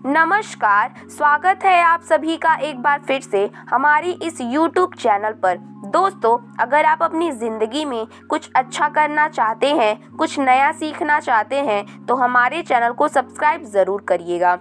नमस्कार, स्वागत है आप सभी का एक बार फिर से हमारी इस YouTube चैनल पर। दोस्तों, अगर आप अपनी ज़िंदगी में कुछ अच्छा करना चाहते हैं, कुछ नया सीखना चाहते हैं, तो हमारे चैनल को सब्सक्राइब ज़रूर करिएगा।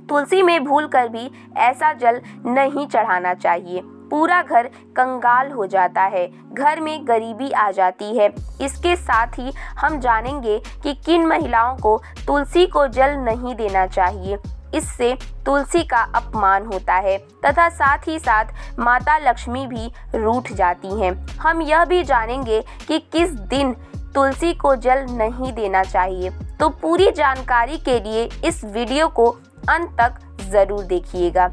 तुलसी में भूलकर भी ऐसा जल नहीं चढ़ाना चाहिए। पूरा घर कंगाल हो जाता है, घर में गरीबी आ जाती है। इसके साथ ही हम जानेंगे कि किन महिलाओं को तुलसी को जल नहीं देना चाहिए। इससे तुलसी का अपमान होता है तथा साथ ही साथ माता लक्ष्मी भी रूठ जाती हैं। हम यह भी जानेंगे कि किस दिन तुलसी को जल नहीं देना चाहिए। तो पूरी जानकारी के लिए इस वीडियो को अंत तक ज़रूर देखिएगा।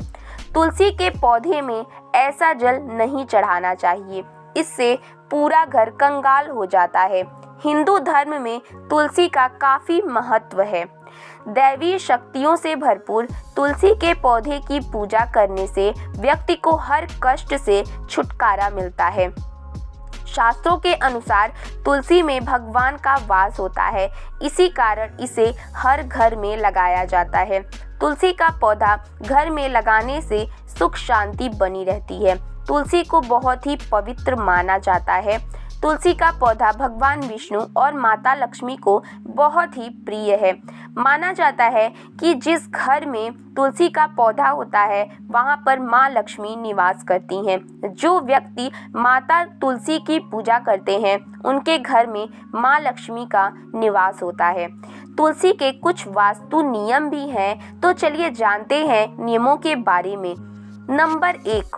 तुलसी के पौधे में ऐसा जल नहीं चढ़ाना चाहिए, इससे पूरा घर कंगाल हो जाता है। हिंदू धर्म में तुलसी का काफ़ी महत्व है। दैवीय शक्तियों से भरपूर तुलसी के पौधे की पूजा करने से व्यक्ति को हर कष्ट से छुटकारा मिलता है। शास्त्रों के अनुसार तुलसी में भगवान का वास होता है, इसी कारण इसे हर घर में लगाया जाता है। तुलसी का पौधा घर में लगाने से सुख शांति बनी रहती है। तुलसी को बहुत ही पवित्र माना जाता है। तुलसी का पौधा भगवान विष्णु और माता लक्ष्मी को बहुत ही प्रिय है। माना जाता है कि जिस घर में तुलसी का पौधा होता है वहाँ पर माँ लक्ष्मी निवास करती हैं। जो व्यक्ति माता तुलसी की पूजा करते हैं उनके घर में माँ लक्ष्मी का निवास होता है। तुलसी के कुछ वास्तु नियम भी हैं, तो चलिए जानते हैं नियमों के बारे में। नंबर 1,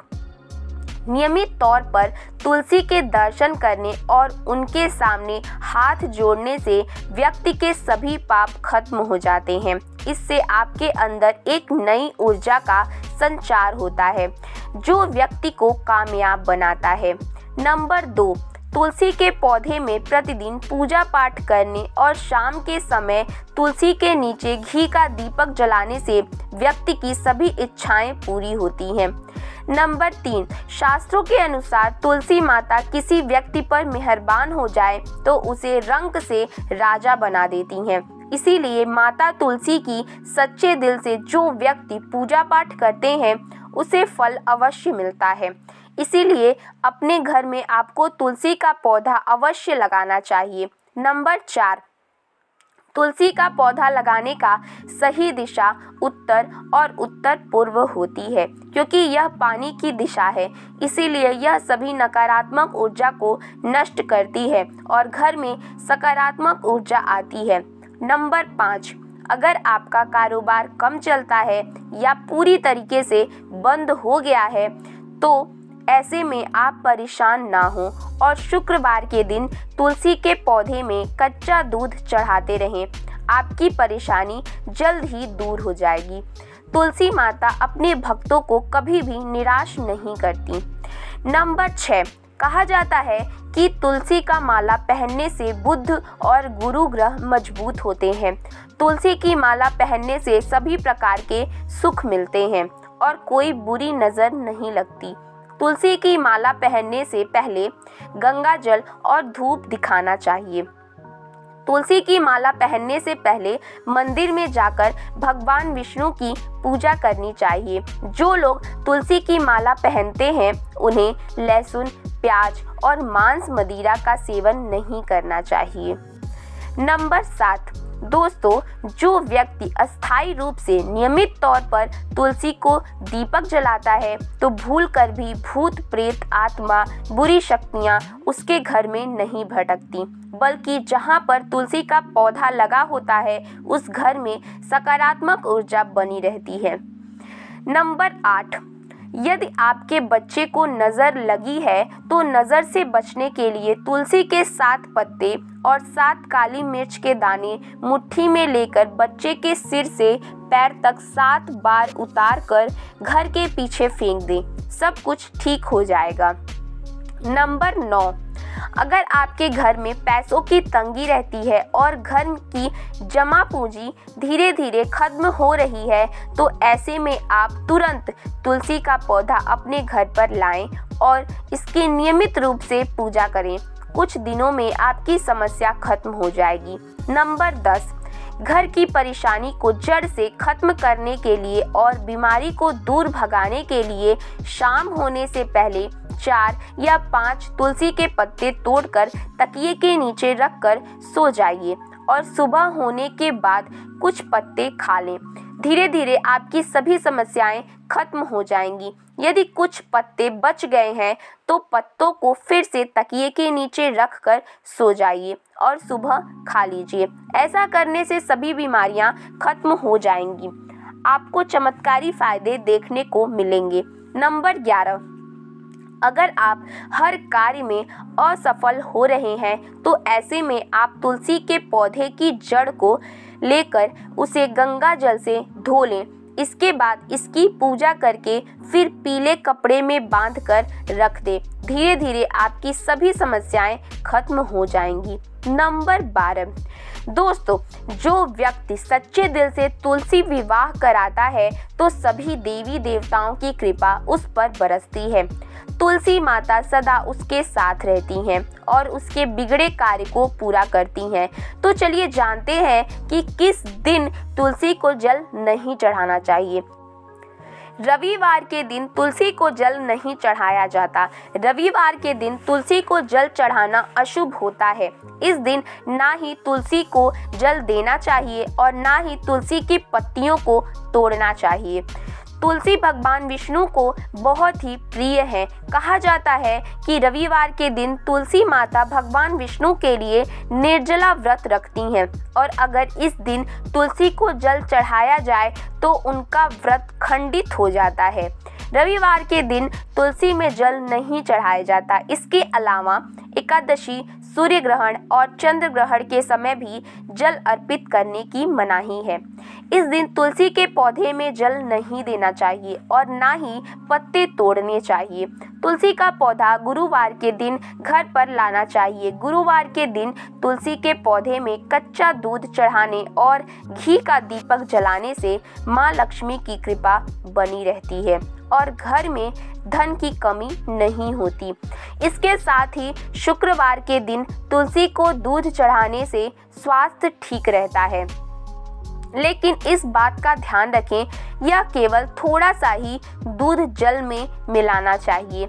नियमित तौर पर तुलसी के दर्शन करने और उनके सामने हाथ जोड़ने से व्यक्ति के सभी पाप खत्म हो जाते हैं। इससे आपके अंदर एक नई ऊर्जा का संचार होता है जो व्यक्ति को कामयाब बनाता है। नंबर 2, तुलसी के पौधे में प्रतिदिन पूजा पाठ करने और शाम के समय तुलसी के नीचे घी का दीपक जलाने से व्यक्ति की सभी इच्छाएं पूरी होती हैं। नंबर 3, शास्त्रों के अनुसार तुलसी माता किसी व्यक्ति पर मेहरबान हो जाए तो उसे रंक से राजा बना देती हैं। इसीलिए माता तुलसी की सच्चे दिल से जो व्यक्ति पूजा पाठ करते हैं उसे फल अवश्य मिलता है। इसीलिए अपने घर में आपको तुलसी का पौधा अवश्य लगाना चाहिए। नंबर 4, तुलसी का पौधा लगाने का सही दिशा उत्तर और उत्तर पूर्व होती है, क्योंकि यह पानी की दिशा है। इसीलिए यह सभी नकारात्मक ऊर्जा को नष्ट करती है और घर में सकारात्मक ऊर्जा आती है। नंबर 5, अगर आपका कारोबार कम चलता है या पूरी तरीके से बंद हो गया है तो ऐसे में आप परेशान ना हो और शुक्रवार के दिन तुलसी के पौधे में कच्चा दूध चढ़ाते रहें। आपकी परेशानी जल्द ही दूर हो जाएगी। तुलसी माता अपने भक्तों को कभी भी निराश नहीं करती। नंबर 6, कहा जाता है कि तुलसी का माला पहनने से बुध और गुरु ग्रह मजबूत होते हैं। तुलसी की माला पहनने से सभी प्रकार के सुख मिलते हैं और कोई बुरी नज़र नहीं लगती। तुलसी की माला पहनने से पहले गंगा जल और धूप दिखाना चाहिए। तुलसी की माला पहनने से पहले मंदिर में जाकर भगवान विष्णु की पूजा करनी चाहिए। जो लोग तुलसी की माला पहनते हैं उन्हें लहसुन, प्याज और मांस मदिरा का सेवन नहीं करना चाहिए। नंबर 7, दोस्तों, जो व्यक्ति अस्थायी रूप से नियमित तौर पर तुलसी को दीपक जलाता है तो भूलकर भी भूत प्रेत आत्मा बुरी शक्तियां उसके घर में नहीं भटकती, बल्कि जहां पर तुलसी का पौधा लगा होता है उस घर में सकारात्मक ऊर्जा बनी रहती है। नंबर 8, यदि आपके बच्चे को नज़र लगी है तो नज़र से बचने के लिए तुलसी के 7 पत्ते और 7 काली मिर्च के दाने मुट्ठी में लेकर बच्चे के सिर से पैर तक 7 बार उतार कर घर के पीछे फेंक दें। सब कुछ ठीक हो जाएगा। नंबर 9, अगर आपके घर में पैसों की तंगी रहती है और घर की जमा पूंजी धीरे धीरे खत्म हो रही है तो ऐसे में आप तुरंत तुलसी का पौधा अपने घर पर लाएं और इसकी नियमित रूप से पूजा करें। कुछ दिनों में आपकी समस्या खत्म हो जाएगी। नंबर 10, घर की परेशानी को जड़ से खत्म करने के लिए और बीमारी को दूर भगाने के लिए शाम होने से पहले 4 या 5 तुलसी के पत्ते तोड़कर तकिए के नीचे रखकर सो जाइए और सुबह होने के बाद कुछ पत्ते खा लें। धीरे धीरे आपकी सभी समस्याएं खत्म हो जाएंगी। यदि कुछ पत्ते बच गए हैं तो पत्तों को फिर से तकिए के नीचे रखकर सो जाइए और सुबह खा लीजिए। ऐसा करने से सभी बीमारियां खत्म हो जाएंगी। आपको चमत्कारी फायदे देखने को मिलेंगे। नंबर 11, अगर आप हर कार्य में असफल हो रहे हैं तो ऐसे में आप तुलसी के पौधे की जड़ को लेकर उसे गंगा जल से धो लें। इसके बाद इसकी पूजा करके फिर पीले कपड़े में बांधकर रख दें। धीरे धीरे आपकी सभी समस्याएं खत्म हो जाएंगी। नंबर 12, दोस्तों, जो व्यक्ति सच्चे दिल से तुलसी विवाह कराता है तो सभी देवी देवताओं की कृपा उस पर बरसती है। तुलसी माता सदा उसके साथ रहती हैं और उसके बिगड़े कार्य को पूरा करती हैं। तो चलिए जानते हैं कि किस दिन तुलसी को जल नहीं चढ़ाना चाहिए। रविवार के दिन तुलसी को जल नहीं चढ़ाया जाता। रविवार के दिन तुलसी को जल चढ़ाना अशुभ होता है। इस दिन ना ही तुलसी को जल देना चाहिए और ना ही तुलसी की पत्तियों को तोड़ना चाहिए। तुलसी भगवान विष्णु को बहुत ही प्रिय है। कहा जाता है कि रविवार के दिन तुलसी माता भगवान विष्णु के लिए निर्जला व्रत रखती हैं और अगर इस दिन तुलसी को जल चढ़ाया जाए तो उनका व्रत खंडित हो जाता है। रविवार के दिन तुलसी में जल नहीं चढ़ाया जाता। इसके अलावा एकादशी, सूर्य ग्रहण और चंद्र ग्रहण के समय भी जल अर्पित करने की मनाही है। इस दिन तुलसी के पौधे में जल नहीं देना चाहिए और ना ही पत्ते तोड़ने चाहिए। तुलसी का पौधा गुरुवार के दिन घर पर लाना चाहिए। गुरुवार के दिन तुलसी के पौधे में कच्चा दूध चढ़ाने और घी का दीपक जलाने से माँ लक्ष्मी की कृपा बनी रहती है और घर में धन की कमी नहीं होती। इसके साथ ही शुक्रवार के दिन तुलसी को दूध चढ़ाने से स्वास्थ्य ठीक रहता है। लेकिन इस बात का ध्यान रखें, यह केवल थोड़ा सा ही दूध जल में मिलाना चाहिए,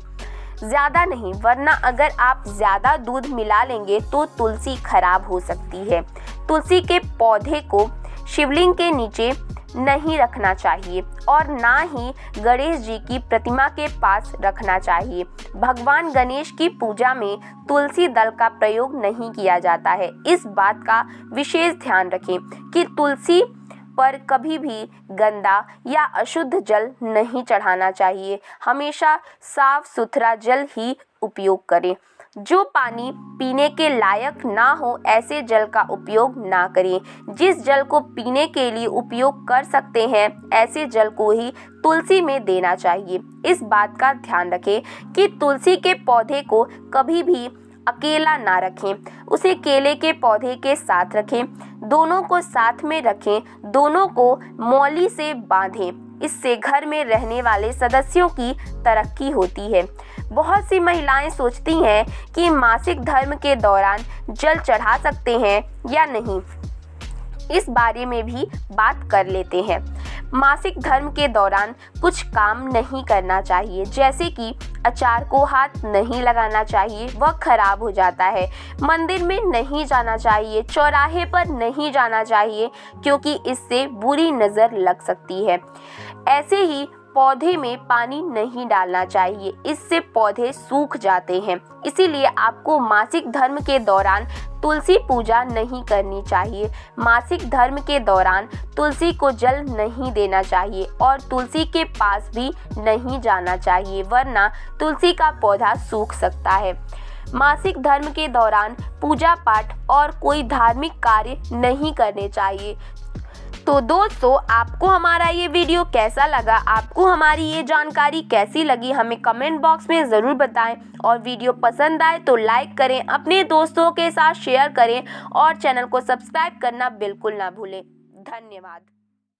ज़्यादा नहीं, वरना अगर आप ज़्यादा दूध मिला लेंगे तो तुलसी खराब हो सकती है। तुलसी के पौधे को शिवलिंग के नीचे नहीं रखना चाहिए और ना ही गणेश जी की प्रतिमा के पास रखना चाहिए। भगवान गणेश की पूजा में तुलसी दल का प्रयोग नहीं किया जाता है। इस बात का विशेष ध्यान रखें कि तुलसी पर कभी भी गंदा या अशुद्ध जल नहीं चढ़ाना चाहिए। हमेशा साफ सुथरा जल ही उपयोग करें। जो पानी पीने के लायक ना हो ऐसे जल का उपयोग ना करें। जिस जल को पीने के लिए उपयोग कर सकते हैं ऐसे जल को ही तुलसी में देना चाहिए। इस बात का ध्यान रखें कि तुलसी के पौधे को कभी भी अकेला ना रखें, उसे केले के पौधे के साथ रखें। दोनों को साथ में रखें, दोनों को मौली से बांधें। इससे घर में रहने वाले सदस्यों की तरक्की होती है। बहुत सी महिलाएं सोचती हैं कि मासिक धर्म के दौरान जल चढ़ा सकते हैं या नहीं। इस बारे में भी बात कर लेते हैं। मासिक धर्म के दौरान कुछ काम नहीं करना चाहिए, जैसे कि अचार को हाथ नहीं लगाना चाहिए, वह खराब हो जाता है। मंदिर में नहीं जाना चाहिए, चौराहे पर नहीं जाना चाहिए क्योंकि इससे बुरी नज़र लग सकती है। ऐसे ही पौधे में पानी नहीं डालना चाहिए, इससे पौधे सूख जाते हैं। इसीलिए आपको मासिक धर्म के दौरान तुलसी पूजा नहीं करनी चाहिए। मासिक धर्म के दौरान तुलसी को जल नहीं देना चाहिए और तुलसी के पास भी नहीं जाना चाहिए, वरना तुलसी का पौधा सूख सकता है। मासिक धर्म के दौरान पूजा पाठ और कोई धार्मिक कार्य नहीं करने चाहिए। तो दोस्तों, आपको हमारा ये वीडियो कैसा लगा, आपको हमारी ये जानकारी कैसी लगी, हमें कमेंट बॉक्स में ज़रूर बताएं। और वीडियो पसंद आए तो लाइक करें, अपने दोस्तों के साथ शेयर करें और चैनल को सब्सक्राइब करना बिल्कुल ना भूलें। धन्यवाद।